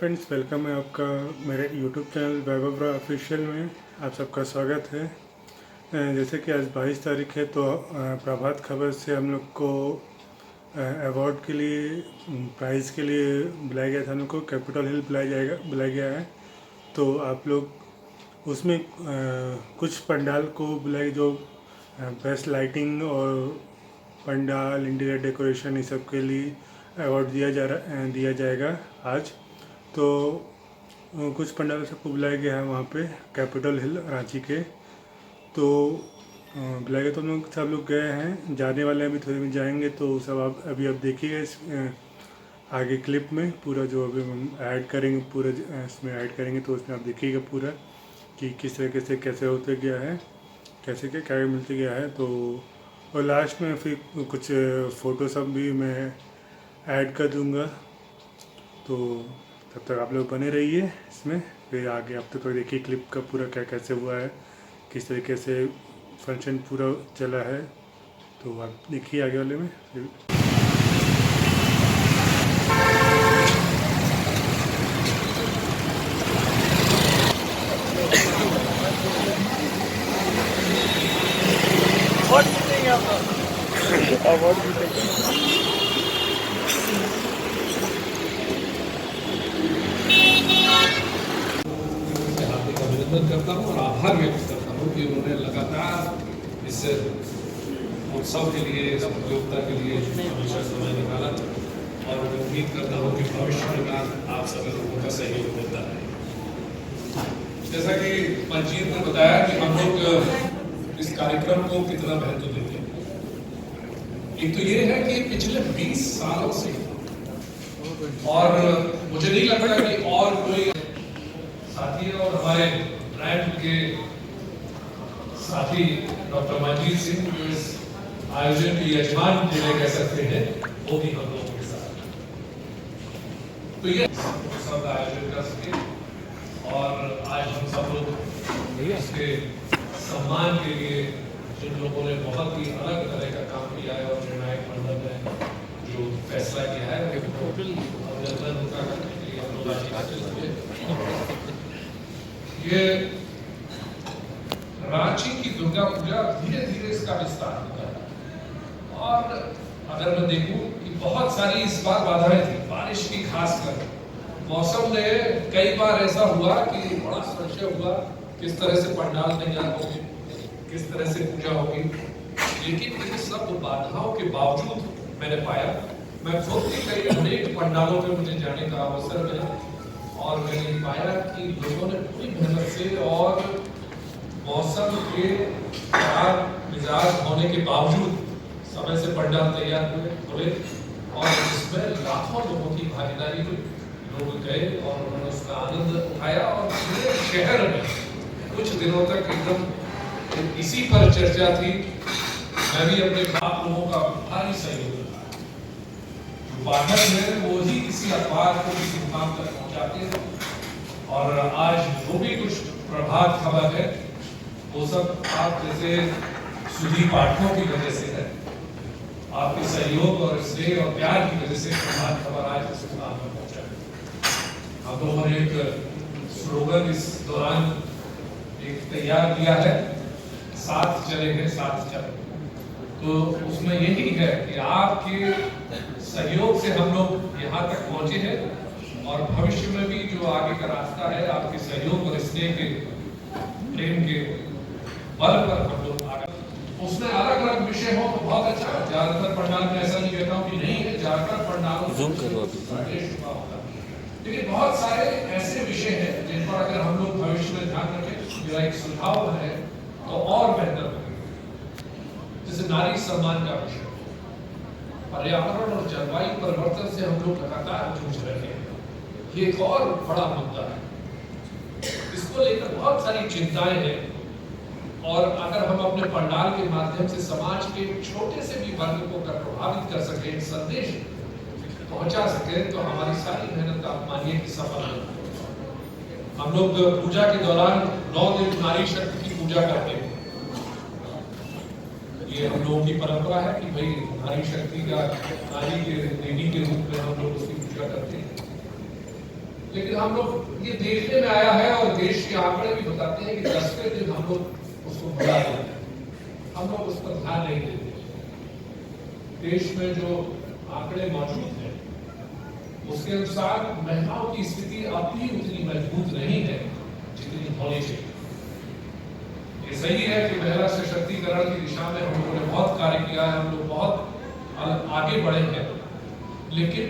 Friends, welcome है आपका मेरे यूट्यूब चैनल वैभव राव ऑफिशियल में। आप सबका स्वागत है। जैसे कि आज 22 तारीख है तो प्रभात खबर से हम लोग को अवार्ड के लिए प्राइज़ के लिए बुलाया गया था। हम लोग को कैपिटल हिल बुलाया गया है। तो आप लोग उसमें कुछ पंडाल को बुलाए जो बेस्ट लाइटिंग और पंडाल इंटीरियर डेकोरेशन इस सब के लिए अवार्ड दिया जाएगा आज। तो कुछ पंडाल सबको बुलाया गया है वहाँ पे कैपिटल हिल रांची के। तो बुलाया गया तो हम लोग सब लोग गए हैं, जाने वाले हैं, अभी थोड़ी देर जाएंगे। तो सब आप देखिएगा इस आगे क्लिप में पूरा जो अभी हम ऐड करेंगे, पूरा इसमें ऐड करेंगे तो उसमें आप देखिएगा पूरा कि किस तरीके से कैसे होते गया है, कैसे क्या मिलते गया है। तो और लास्ट में फिर कुछ फ़ोटो सब भी मैं ऐड कर दूँगा। तो तब तक आप लोग बने रहिए इसमें। फिर आगे आप तो देखिए क्लिप का पूरा क्या कैसे हुआ है, किस तरीके से फंक्शन पूरा चला है। तो आप देखिए आगे वाले में फिर। अवार्ड अभिनंदन करता हूँ और आभार व्यक्त करता हूँ कि उन्होंने लगातार इस उत्सव के लिए, इस प्रतियोगिता के लिए हमेशा समय निकाला और मैं उम्मीद करता हूँ कि भविष्य में आप सभी लोगों का सहयोग होता है। जैसा कि मंजीत ने बताया कि हम लोग इस कार्यक्रम को कितना महत्व देते हैं। एक तो ये है कि पिछले 20 सालों से, और मुझे नहीं लगता कि और कोई साथी और हमारे ब्रांड के साथी डॉक्टर मंजीत सिंह जो इस आयोजन के यजमान जिन्हें कह सकते हैं, वो भी हम लोगों के साथ। तो ये सब आयोजन कर सके और आज हम सब लोग इसके सम्मान के लिए जिन लोगों ने बहुत ही अलग तरह का काम किया है और निर्णायक मंडल ने जो फैसला किया है अभिनंदन उनका करने के लिए हम लोग आज हासिल हुए। ये रांची की दुर्गा पूजा धीरे धीरे इसका विस्तार होता है और अगर मैं देखूं कि बहुत सारी इस बार बाधाएं थी, बारिश की खासकर मौसम ने कई बार ऐसा हुआ कि बड़ा संशय हुआ किस तरह से पंडाल तैयार होंगे, किस तरह से पूजा होगी। लेकिन इन सब बाधाओं के बावजूद मैंने पाया, मैं खुद भी कई अनेक पंडालों पे मुझे जाने का अवसर मिला और मैंने पाया कि लोगों ने पूरी मेहनत से और मौसम के खराब मिजाज होने के बावजूद समय से पंडाल तैयार हुए और इसमें लाखों लोगों की भागीदारी हुई। लोग गए और उन्होंने उसका आनंद उठाया और पूरे शहर में कुछ दिनों तक एकदम इसी पर चर्चा थी। मैं भी अपने आप लोगों का भारी सहयोग पाठक में वो ही किसी अखबार को किसी मुकाम तक पहुंचाते हैं और आज जो भी कुछ प्रभात खबर है वो सब आप जैसे सुधी पाठकों की वजह से है, आपके सहयोग और स्नेह और प्यार की वजह से प्रभात खबर आज इस मुकाम पर पहुंचा है। हम लोगों ने एक स्लोगन इस दौरान एक तैयार किया है, साथ चले हैं साथ चले। तो उसमें यही है कि आपके सहयोग से हम लोग यहाँ तक पहुँचे हैं और भविष्य में भी जो आगे का रास्ता है आपके सहयोग और स्नेह के प्रेम के बल पर हम लोग आगे। उसमें अलग अलग विषय हो तो बहुत अच्छा है। ज्यादातर पंडाल में ऐसा नहीं कहता हूँ कि नहीं है, ज्यादातर पंडालों लेकिन बहुत सारे ऐसे विषय हैं जिन पर अगर हम लोग भविष्य में ध्यान रखें, मेरा एक सुझाव है तो और बेहतर होगा। जैसे नारी सम्मान का विषय, पर्यावरण और जलवायु परिवर्तन से हम लोग लगातार जूझ रहे हैं, ये एक और बड़ा मुद्दा है। इसको लेकर बहुत सारी चिंताएं हैं और अगर हम अपने पंडाल के माध्यम से समाज के छोटे से भी वर्ग को प्रभावित कर सके, एक संदेश पहुंचा सके, तो हमारी सारी मेहनत आप मानिए कि सफल है। हम लोग पूजा के दौरान 9 दिन नारी शक्ति की पूजा करते हैं। ये हम लोगों की परंपरा है कि भाई नारी शक्ति का, नारी के देवी के रूप में हम लोग उसकी पूजा करते हैं। लेकिन हम लोग ये देखने में आया है और देश के आंकड़े भी बताते हैं कि 10वें दिन हम लोग उसको भुला देते हैं, हम लोग उस पर ध्यान नहीं देते। देश में जो आंकड़े मौजूद हैं उसके अनुसार महिलाओं की स्थिति अब भी उतनी मजबूत नहीं है जितनी होनी चाहिए। ये सही है कि महिला सशक्तिकरण की दिशा में हम लोगों ने बहुत कार्य किया है, हम लोग बहुत आगे बढ़े हैं, लेकिन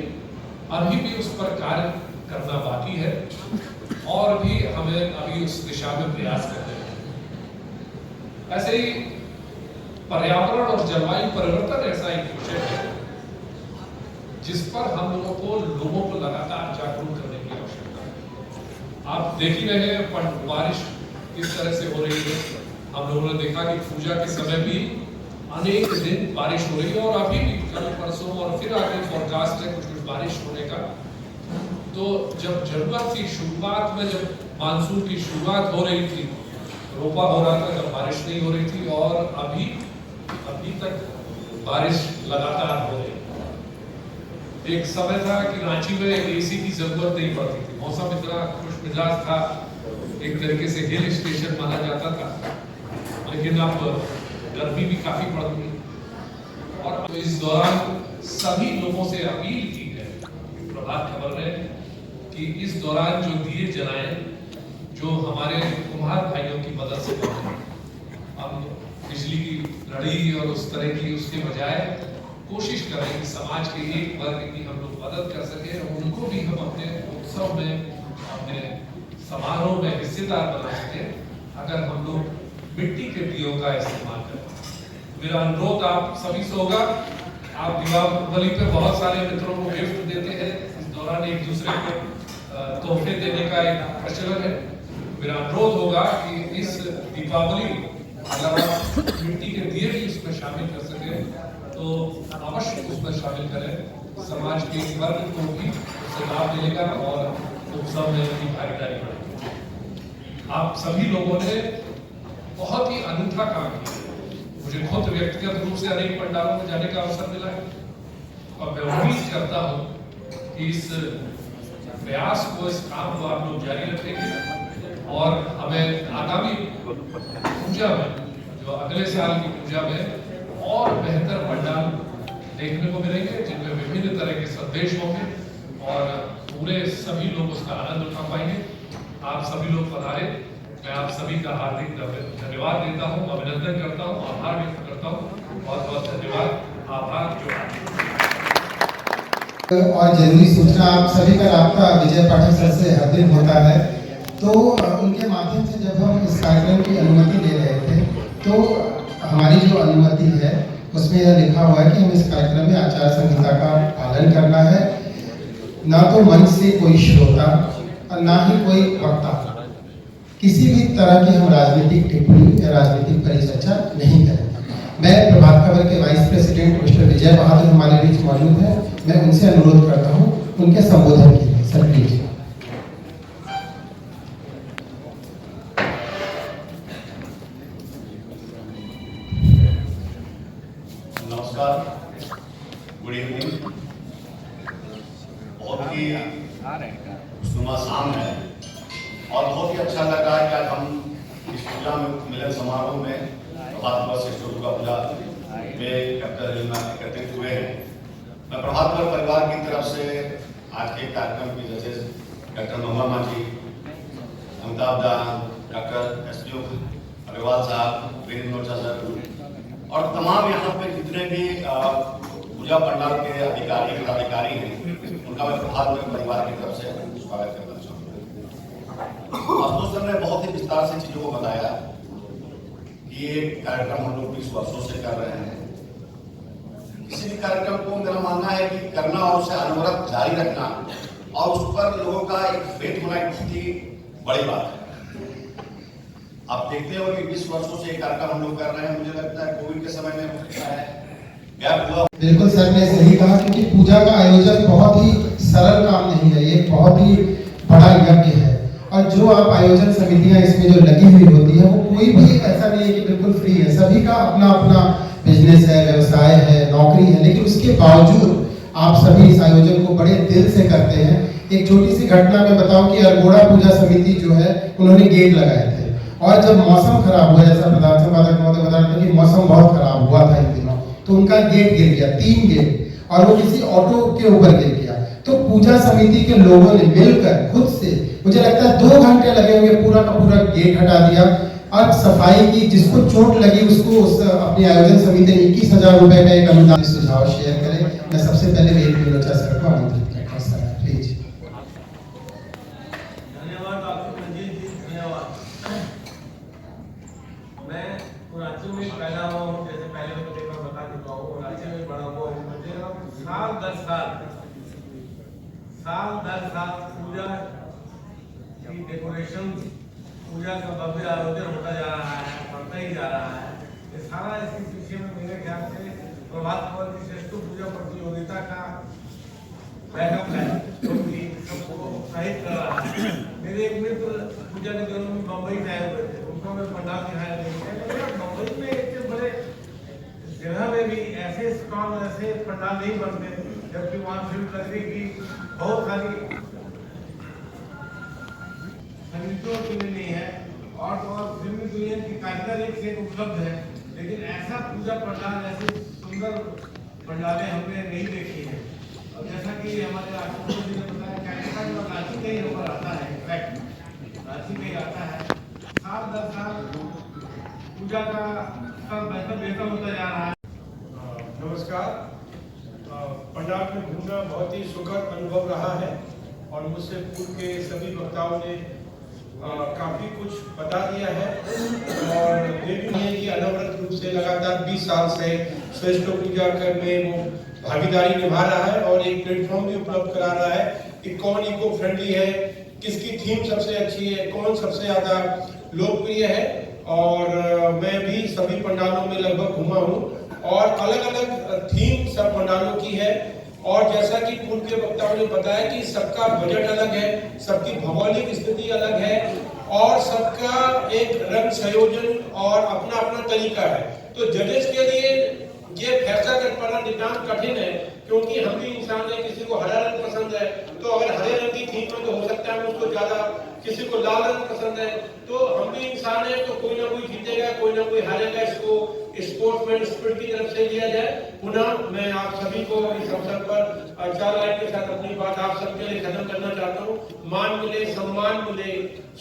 अभी भी उस पर कार्य करना बाकी है और भी हमें अभी उस दिशा में प्रयास करने हैं। ऐसे ही पर्यावरण और जलवायु परिवर्तन ऐसा एक विषय है जिस पर हम लोगों को लगातार जागरूक करने की आवश्यकता है। आप देख ही रहे हैं बारिश किस तरह से हो रही है। हम लोगों ने देखा कि पूजा के समय भी अनेक दिन बारिश हो रही है और अभी भी कल परसों और फिर आगे फोरकास्ट है कुछ बारिश होने का। तो जब जरूरत थी शुरुआत में, जब मानसून की शुरुआत हो रही थी, रोपा हो रहा था, तब बारिश नहीं हो रही थी और अभी तक बारिश लगातार हो रही है। एक समय था कि रांची में एसी की जरूरत नहीं पड़ती थी, मौसम इतना खुश मिजाज था, एक तरीके से हिल स्टेशन माना जाता था, लेकिन अब गर्मी भी काफी बढ़ गई। और तो इस दौरान सभी लोगों से अपील की है प्रभात खबर ने कि इस दौरान जो दिए जलाएं, जो हमारे कुम्हार भाइयों की मदद से हम बिजली की लड़ी और उस तरह की उसके बजाय कोशिश करें कि समाज के एक वर्ग की हम लोग मदद कर सके, उनको भी हम अपने उत्सव में, अपने समारोह में हिस्सेदार बना सके अगर हम लोग मिट्टी के दियों का इस्तेमाल करें। मेरा अनुरोध आप सभी से होगा, आप दीपावली पे बहुत सारे मित्रों को गिफ्ट देते हैं, इस दौरान एक दूसरे को तोहफे देने का एक प्रचलन है। मेरा अनुरोध होगा कि इस दीपावली अगर आप मिट्टी के दिए भी उसमें शामिल कर सके तो अवश्य उसमें शामिल करें, समाज के वर्ग को भी उससे लाभ मिलेगा और उत्सव में उनकी भागीदारी बढ़ेगी। आप सभी लोगों ने बहुत ही अनूठा काम किया, मुझे खुद व्यक्तिगत रूप से अनेक पंडालों में जाने का अवसर मिला है और मैं उम्मीद करता हूँ कि इस प्रयास को, इस काम को आप लोग जारी रखेंगे और हमें आगामी पूजा में, जो अगले साल की पूजा में और बेहतर पंडाल देखने को मिलेंगे जिनमें विभिन्न तरह के संदेश होंगे और पूरे सभी लोग उसका आनंद उठा पाएंगे। आप सभी लोग पधारे, मैं आप सभी का हार्दिक धन्यवाद देता हूँ, अभिनंदन करता हूँ, आभार व्यक्त करता हूँ। बहुत बहुत धन्यवाद, आभार। और जरूरी सूचना, आप सभी का राब्ता विजय पाठक सर से हर दिन होता है, तो उनके माध्यम से जब हम इस कार्यक्रम की अनुमति ले रहे थे तो हमारी जो अनुमति है उसमें यह लिखा हुआ है कि हम इस कार्यक्रम में आचार संहिता का पालन करना है, ना तो मंच से कोई श्रोता और ना ही कोई वक्ता किसी भी तरह की हम राजनीतिक टिप्पणी या राजनीतिक परिचर्चा नहीं करें। मैं प्रभात खबर के vice president mister Vijay Bahadur हमारे बीच मौजूद है, मैं उनसे अनुरोध करता हूं उनके संबोधन के लिए। Sir please. नमस्कार, गुड इवनिंग। बहुत ही सुबह शाम है और बहुत ही अच्छा लग रहा है कि आज हम इस पूजा में मिलन समारोह में प्रभात खबर से दुर्गा पूजा में एकत्रित हुए हैं। मैं प्रभात खबर परिवार की तरफ से आज के कार्यक्रम की जजेस डॉक्टर महुआ मांझी, अमिताभ दा, डॉक्टर एसपीओ अग्रवाल साहब, वीरेंद्र मोर्चा सर और तमाम यहाँ पे जितने भी पूजा पंडाल के अधिकारी पदाधिकारी हैं, उनका मैं प्रभात खबर परिवार की तरफ से स्वागत करना चाहूँगा। आशुतोष सर ने बहुत ही विस्तार से चीजों को बताया कि ये कार्यक्रम हम लोग 20 वर्षों से कर रहे हैं। किसी भी कार्यक्रम को मेरा मानना है कि करना और उसे अनवरत जारी रखना और उस पर लोगों का एक फेथ होना एक बहुत ही बड़ी बात है। आप देखते हो कि 20 वर्षों से एक कार्यक्रम हम लोग कर रहे हैं। मुझे लगता है कोविड के समय में गैप हुआ। बिल्कुल सर ने सही कहा, क्योंकि पूजा का आयोजन बहुत ही सरल काम नहीं है, ये बहुत ही बड़ा यज्ञ है और जो आप आयोजन समितियां इसमें जो लगी हुई होती है वो कोई भी ऐसा नहीं है कि बिल्कुल फ्री है, सभी का अपना अपना बिजनेस है, व्यवसाय है, नौकरी है, लेकिन उसके बावजूद आप सभी इस आयोजन को बड़े दिल से करते हैं। एक छोटी सी घटना मैं बताऊं कि अरगोड़ा पूजा समिति जो है उन्होंने गेट लगाए थे, और जब मौसम खराब हुआ, जैसा प्रधान संपादक महोदय बता रहे थे कि मौसम बहुत खराब हुआ था इन दिनों, तो उनका गेट गिर गया, 3 गेट, और वो किसी ऑटो के ऊपर गिर गया। तो पूजा समिति के लोगों ने मिलकर खुद से, मुझे लगता है 2 घंटे लगे होंगे, पूरा का पूरा गेट हटा दिया और सफाई की। जिसको चोट लगी उसको अपनी आयोजन समिति ने 21,000 रुपए का एक अनुदान सुझाव शेयर करें। मैं सबसे पहले वेद विलोचन सर को आमंत्रित करता हूं। Sir please. धन्यवाद आपको मंजीत जी, धन्यवाद। मैं राज्य में पैदा हुआ हूँ, जैसे पहले मैं पेपर बता चुका हूँ, राज्य में बड़ा हुआ हूँ। मुझे साल दर साल पूजा की डेकोरेशन, पूजा का भव्य आयोजन होता जा रहा है, बढ़ता ही जा रहा है। ये सारा इसके पीछे में मेरे ख्याल से प्रभात खबर की श्रेष्ठ पूजा प्रतियोगिता का बैकअप है, जो कि सबको उत्साहित कर रहा है। मेरे एक मित्र पूजा के दिनों में बम्बई से आए हुए थे, उनको मैं पंडाल दिखाया नहीं। बम्बई में इतने बड़े जगह में भी ऐसे स्टॉल, ऐसे पंडाल नहीं बनते, जबकि वहाँ फिल्म नगरी की बहुत सारी संगीतों की नहीं है, और फिल्मी दुनिया की कारीगर एक से उपलब्ध है, लेकिन ऐसा पूजा पंडाल, ऐसे सुंदर पंडालें हमने नहीं देखी है। और जैसा कि हमारे आशुतोष जी ने बताया, कैनेडा में रांची का ही नंबर आता है, इनफैक्ट रांची में ही आता है। साल दर साल पूजा का स्तर बेहतर होता जा रहा है। नमस्कार। पंजाब में घूमना बहुत ही सुखद अनुभव रहा है, और मुझसे पूर्व के सभी वक्ताओं ने काफ़ी कुछ बता दिया है। और ये भी नहीं है कि अनवरत रूप से लगातार 20 साल से श्रेष्ठ पूजा कर में वो भागीदारी निभा रहा है, और एक प्लेटफॉर्म भी उपलब्ध करा रहा है कि कौन इको फ्रेंडली है, किसकी थीम सबसे अच्छी है, कौन सबसे ज़्यादा लोकप्रिय है। और मैं भी सभी पंडालों में लगभग घूमा हूँ, और अलग अलग थीम सब पंडालों की है। और जैसा कि पूर्व के वक्ताओं ने बताया कि सबका बजट अलग है, सबकी भौगोलिक स्थिति अलग है, और सबका एक रंग संयोजन और अपना अपना तरीका है। तो जजेस के लिए ये फैसला कर पाना नितांत कठिन है, क्योंकि हम भी इंसान है, किसी को हरा रंग पसंद है तो अगर हरे रंग की थीम में तो हो सकता है उसको ज्यादा, किसी को लाल रंग पसंद है, तो हम भी इंसान है, तो कोई ना कोई जीतेगा, कोई ना कोई हारेगा। इसको स्पोर्ट्समैन स्पिरिट की तरफ से लिया जाए। पुनः मैं आप सभी को इस अवसर पर 4 लाइन के साथ अपनी बात आप सबके लिए खत्म करना चाहता हूँ। मान मिले, सम्मान मिले,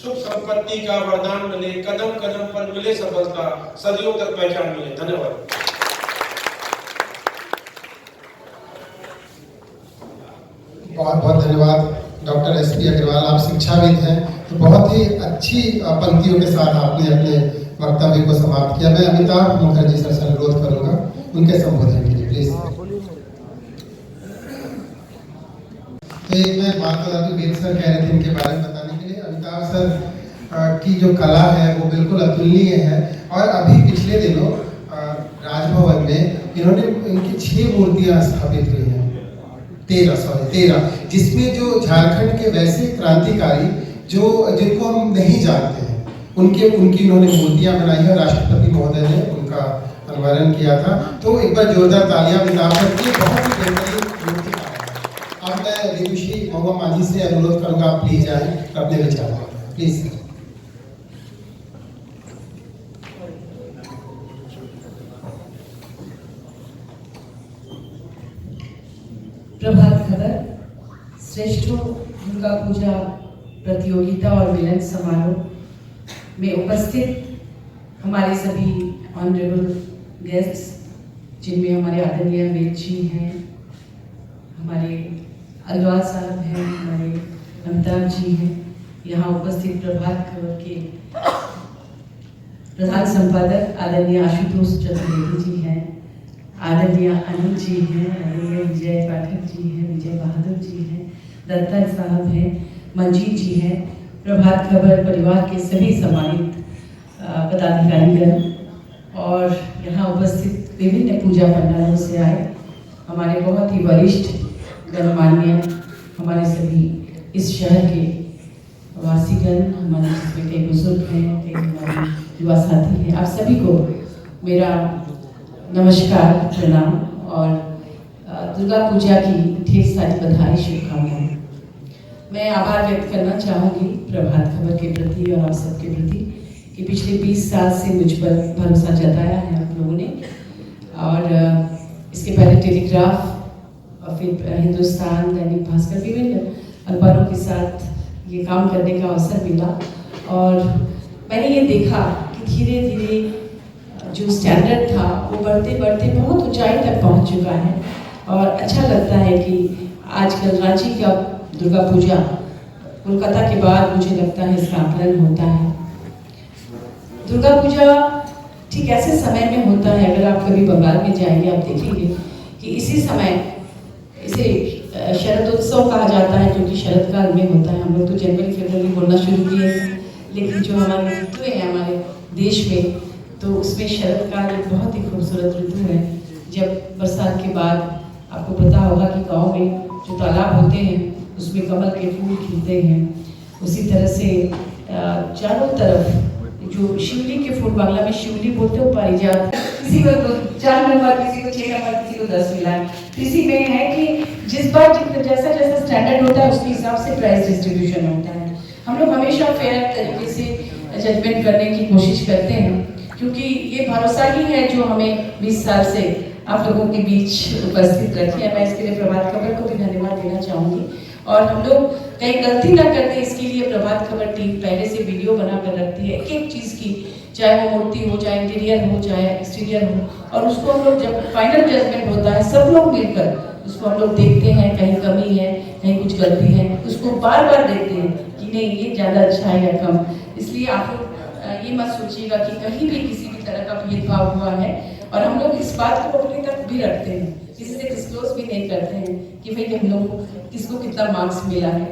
सुख संपत्ति का वरदान मिले, कदम कदम पर मिले सफलता, सदियों तक पहचान मिले। धन्यवाद। बहुत बहुत धन्यवाद डॉक्टर एस.पी. अग्रवाल, आप शिक्षाविद हैं, तो बहुत ही अच्छी पंक्तियों के साथ आपने अपने वक्तव्य को समाप्त किया। मैं अमिताभ मुखर्जी सर से अनुरोध करूंगा उनके संबोधन के लिए, प्लीज। तो एक मैं बात बता दूं, वेद सर कह रहे थे इनके बारे में बताने के लिए। अमिताभ सर की जो कला है वो बिल्कुल अतुलनीय है, और अभी पिछले दिनों राजभवन में इन्होंने इनकी 6 मूर्तियां स्थापित हुई हैं, 13, जिसमें जो झारखंड के वैसे क्रांतिकारी जिनको हम नहीं जानते हैं, उनकी इन्होंने मूर्तियां बनाई है। राष्ट्रपति महोदय ने उनका अनावरण किया था, तो एक बार जोरदार तालियां अमिताभ सर की, बहुत ही बेहतरीन मूर्तिकार है। अब मैं विदुषी महुआ माझी से अनुरोध करूंगा, आप प्लीज आए अपने विचार प्लीज। प्रभात खबर श्रेष्ठ दुर्गा पूजा प्रतियोगिता और मिलन समारोह में उपस्थित हमारे सभी ऑनरेबल गेस्ट्स, जिनमें हमारे आदरणीय वेद जी हैं, हमारे अग्रवाल साहब हैं, हमारे अमिताभ जी हैं, यहाँ उपस्थित प्रभात खबर के प्रधान संपादक आदरणीय आशुतोष चतुर्वेदी जी हैं, आदरणीय अनिल जी हैं, आदरणीय विजय पाठक जी हैं, विजय बहादुर जी हैं, दत्ता साहब हैं, मंजीत जी हैं, प्रभात खबर परिवार के सभी सम्मानित पदाधिकारीगण, और यहाँ उपस्थित विभिन्न पूजा पंडालों से आए हमारे बहुत ही वरिष्ठ गणमान्य, हमारे सभी इस शहर के वासीगण, हमारे जिसमें कई बुजुर्ग हैं, कई हमारे युवा साथी हैं, आप सभी को मेरा नमस्कार, प्रणाम और दुर्गा पूजा की ढेर सारी बधाई, शुभकामनाएं। मैं आभार व्यक्त करना चाहूँगी प्रभात खबर के प्रति और आप सबके प्रति कि पिछले 20 साल से मुझ पर भरोसा जताया है आप लोगों ने। और इसके पहले टेलीग्राफ और फिर हिंदुस्तान, दैनिक भास्कर, विभिन्न अखबारों के साथ ये काम करने का अवसर मिला और मैंने ये देखा कि धीरे धीरे जो स्टैंडर्ड था वो बढ़ते बढ़ते बहुत ऊंचाई तक पहुंच चुका है। और अच्छा लगता है कि आजकल रांची का दुर्गा पूजा कोलकाता के बाद मुझे लगता है इसका आकलन होता है। दुर्गा पूजा ठीक ऐसे समय में होता है, अगर आप कभी बंगाल में जाएंगे आप देखेंगे कि इसी समय इसे शरद उत्सव कहा जाता है, क्योंकि शरद काल में होता है। हम लोग तो जनवरी फरवरी बोलना शुरू किए हैं, लेकिन जो हमारे ऋतु है हमारे देश में, तो उसमें शरद काल एक बहुत ही खूबसूरत ऋतु है। जब बरसात के बाद आपको पता होगा कि गांव में जो तालाब होते हैं उसमें कमल के फूल खिलते हैं। उसी तरह से चारों तरफ जो शिवली के फूल, बांग्ला में शिवली बोलते हो, पारिजात, किसी को 4 नंबर, किसी को 6 नंबर, किसी को 10 मिला है। इसी में है कि जिस बार जैसा जैसा स्टैंडर्ड होता है उसके हिसाब से प्राइस डिस्ट्रीब्यूशन होता है। हम लोग हमेशा फेयर तरीके से जजमेंट करने की कोशिश करते हैं, क्योंकि ये भरोसा ही है जो हमें 20 साल से आप लोगों के बीच उपस्थित रखी है। मैं इसके लिए प्रभात खबर को भी धन्यवाद देना चाहूँगी। और हम लोग कहीं गलती ना करते, इसके लिए प्रभात खबर टीम पहले से वीडियो बना कर रखती है एक एक चीज़ की, चाहे वो मूर्ति हो, चाहे इंटीरियर हो, चाहे एक्सटीरियर हो, और उसको हम लोग जब फाइनल जजमेंट होता है सब लोग मिलकर उसको हम लोग देखते हैं, कहीं कमी है, कहीं कुछ गलती है, उसको बार बार देखते हैं कि नहीं ये ज़्यादा अच्छा है या कम। इसलिए आप लोग ये मत सोचिएगा कि कहीं भी किसी भी तरह का भेदभाव हुआ है। और हम लोग इस बात को अपने तक भी रखते हैं, किसी से डिस्क्लोज भी नहीं करते हैं कि भाई हम लोग किसको कितना मार्क्स मिला है।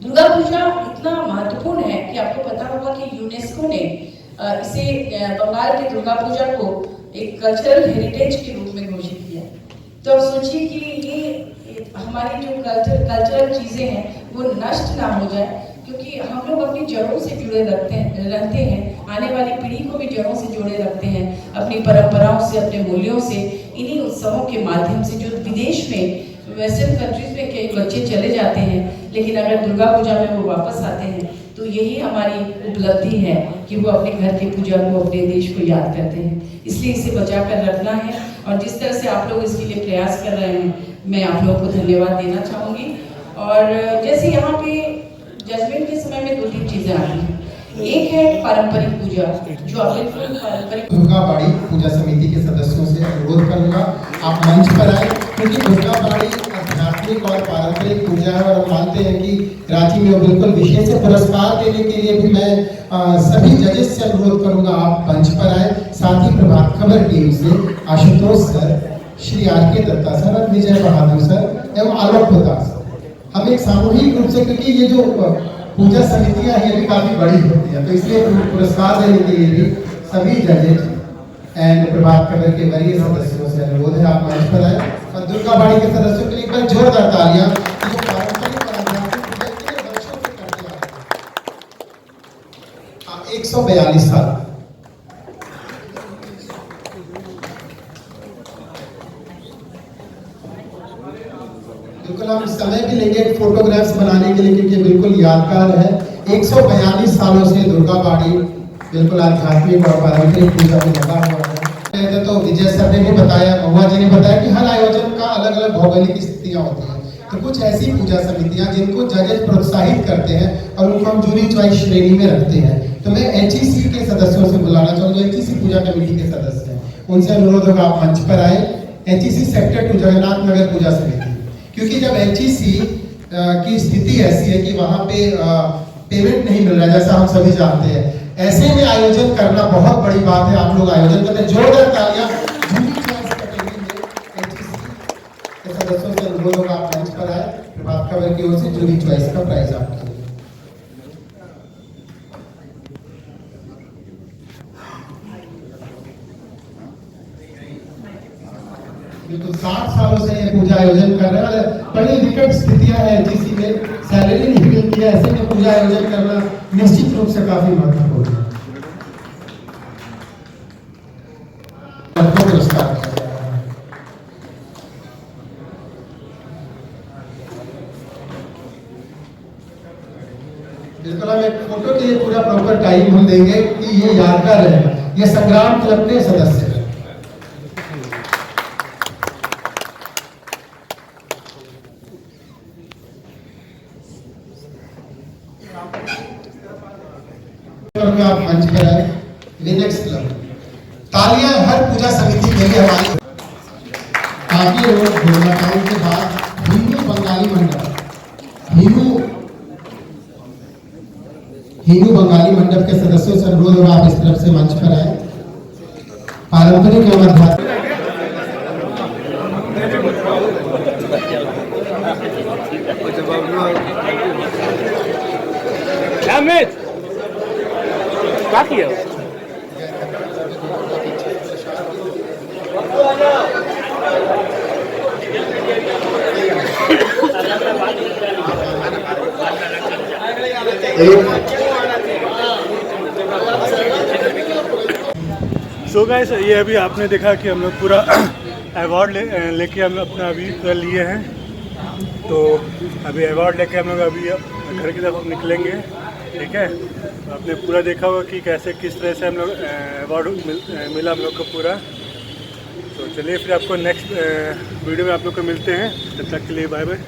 दुर्गा पूजा इतना महत्वपूर्ण है कि आपको पता होगा कि यूनेस्को ने इसे बंगाल की दुर्गा पूजा को एक कल्चरल हेरिटेज के रूप में घोषित किया। तो अब सोचिए कि ये हमारी जो कल्चरल चीज़ें हैं वो नष्ट ना हो जाए, क्योंकि हम लोग अपनी जड़ों से जुड़े रहते हैं, आने वाली पीढ़ी को भी जड़ों से जोड़े रखते हैं, अपनी परंपराओं से, अपने मूल्यों से, इन्हीं उत्सवों के माध्यम से। जो विदेश में वेस्टर्न कंट्रीज में कई बच्चे चले जाते हैं, लेकिन अगर दुर्गा पूजा में वो वापस आते हैं तो यही हमारी उपलब्धि है कि वो अपने घर की पूजा को, अपने देश को याद करते हैं। इसलिए इसे बचा कर रखना है, और जिस तरह से आप लोग इसके लिए प्रयास कर रहे हैं मैं आप लोगों को धन्यवाद देना चाहूँगी। और जैसे यहाँ पे जजमेंट के समय में 2-3 चीज़ें आती हैं। एक है पारंपरिक पूजा, जो बिल्कुल पारंपरिक। दुर्गा बाड़ी पूजा समिति के सदस्यों से अनुरोध करूंगा आप मंच पर आए, क्योंकि दुर्गा बाड़ी आध्यात्मिक और पारंपरिक पूजा है। और हम मानते हैं कि रांची में बिल्कुल विशेष पुरस्कार देने के लिए भी मैं सभी जजेस से अनुरोध करूंगा आप मंच पर आए। साथ ही प्रभात खबर टीम से आशुतोष सर, श्री आर.के. दत्ता सर और विजय बहादुर सर एवं आलोक प्रताप सर, हम एक सामूहिक रूप से, क्योंकि ये जो पूजा समितियां हैं ये भी काफी बड़ी होती है, तो इसलिए पुरस्कार देने के लिए भी सभी जजेस एंड प्रभात खबर के वरीय सदस्यों से अनुरोध है आप मंच पर आए। और दुर्गा बाड़ी के सदस्यों के लिए एक बार जोरदार तालियां, जो पारंपरिक और आध्यात्मिक पूजा इतने वर्षों से करते आ रहे हैं। 142 साल। बिल्कुल हम समय भी लेंगे फोटोग्राफ्स बनाने के लिए, क्योंकि बिल्कुल यादगार है। 142 सालों से दुर्गा बाड़ी बिल्कुल आध्यात्मिक और पारंपरिक पूजा में लगा हुआ है। तो विजय सर ने भी बताया, महुआ जी ने बताया कि हर आयोजन का अलग अलग भौगोलिक स्थितियां होती हैं। तो कुछ ऐसी पूजा समितियां जिनको जजेस प्रोत्साहित करते हैं और उनको हम जूरी चॉइस श्रेणी में रखते हैं। तो मैं HEC के सदस्यों से बुलाना चाहूँगा, HEC पूजा कमेटी के सदस्य हैं, उनसे अनुरोध होगा आप मंच पर आए। HEC सेक्टर 2 जगन्नाथ नगर पूजा समिति, क्योंकि जब HEC की स्थिति ऐसी है कि वहाँ पे पेमेंट नहीं मिल रहा है, जैसा हम सभी जानते हैं, ऐसे में आयोजन करना बहुत बड़ी बात है। आप लोग आयोजन करते हैं, जोरदार तालियां। HEC के सदस्यों से अनुरोध होगा आप मंच पर आए। प्रभात खबर की ओर से जूरी चॉइस का प्राइज आपके लिए। बिल्कुल 60 सालों से ये पूजा आयोजन कर रहे हैं। बड़ी विकट स्थितियां हैं, HEC में सैलरी नहीं मिलती है, ऐसे में पूजा आयोजन करना निश्चित रूप से काफी महत्वपूर्ण है। पुरस्कार प्रॉपर टाइम हम देंगे कि ये यादगार रहेगा। ये संग्राम क्लब के सदस्य हैं। आप मंच पर आए। विनेक्स क्लब, तालियां हर पूजा समिति के लिए हमारी। आगे रोड घोड़ाटाउन के बाद हिंदू बंगाली मंडप, हिंदू बंगाली मंडप के सदस्यों से अनुरोध होगा आप इस तरफ से मंच पर आए। पारंपरिक एवं आध्यात्मिक सो गाइस, ये अभी आपने देखा कि हम लोग पूरा अवार्ड लेके हम अपना अभी कर लिए हैं। तो अभी अवार्ड लेके हम लोग अभी घर की तरफ निकलेंगे, ठीक है। तो आपने पूरा देखा होगा कि कैसे किस तरह से हम लोग अवार्ड मिला हम लोग को पूरा। तो चलिए फिर आपको नेक्स्ट वीडियो में आप लोग को मिलते हैं। तब तक के लिए बाय बाय।